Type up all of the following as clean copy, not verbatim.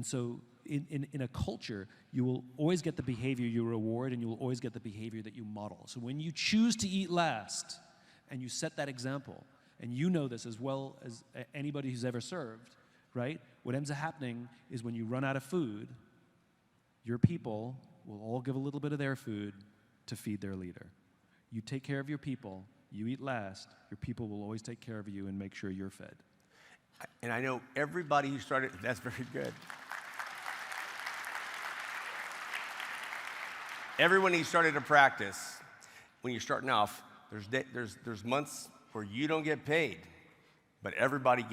And so in a culture, you will always get the behavior you reward, and you will always get the behavior that you model. So when you choose to eat last, and you set that example, and you know this as well as anybody who's ever served, right? What ends up happening is when you run out of food, your people will all give a little bit of their food to feed their leader. You take care of your people, you eat last, your people will always take care of you and make sure you're fed. And I know everybody who started, that's very good. Everyone who started a practice, when you're starting off, there's months where you don't get paid, but everybody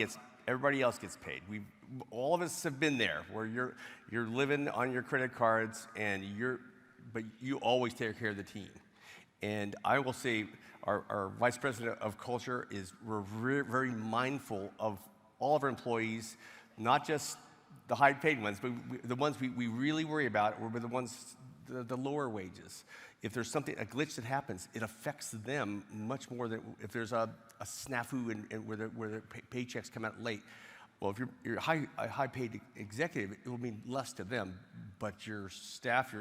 else gets paid. All of us have been there, where you're living on your credit cards, but you always take care of the team. And I will say, our vice president of culture we're very mindful of all of our employees, not just the high-paid ones, but the ones we really worry about are the ones, the lower wages. If there's a glitch that happens, it affects them much more than if there's a snafu and where the paychecks come out late. Well, if you're a high-paid executive, it will mean less to them, but your staff,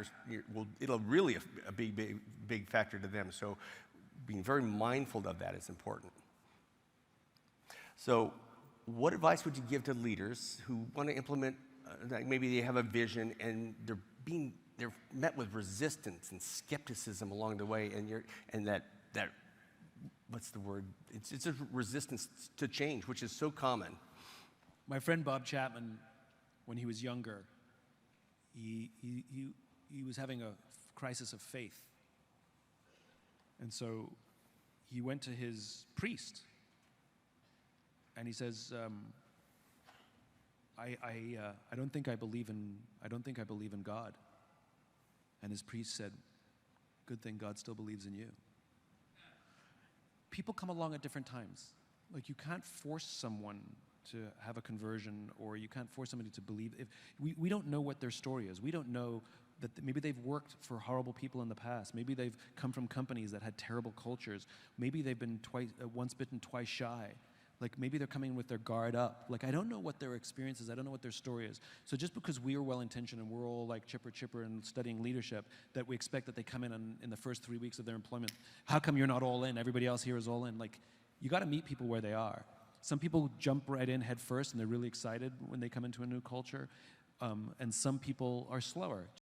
it'll really a big factor to them. So being very mindful of that is important. So what advice would you give to leaders who want to implement, maybe they have a vision and they're met with resistance and skepticism along the way, and that what's the word? It's a resistance to change, which is so common. My friend Bob Chapman, when he was younger, he was having a crisis of faith. And so he went to his priest, and he says, I don't think I believe in God. And his priest said, good thing God still believes in you. People come along at different times. Like, you can't force someone to have a conversion, or you can't force somebody to believe. We don't know what their story is. We don't know that maybe they've worked for horrible people in the past. Maybe they've come from companies that had terrible cultures. Maybe they've been once bitten, twice shy. Like, maybe they're coming with their guard up. Like, I don't know what their experience is. I don't know what their story is. So just because we are well-intentioned and we're all like chipper and studying leadership, that we expect that they come in the first 3 weeks of their employment. How come you're not all in? Everybody else here is all in. Like, you got to meet people where they are. Some people jump right in head first, and they're really excited when they come into a new culture. And some people are slower.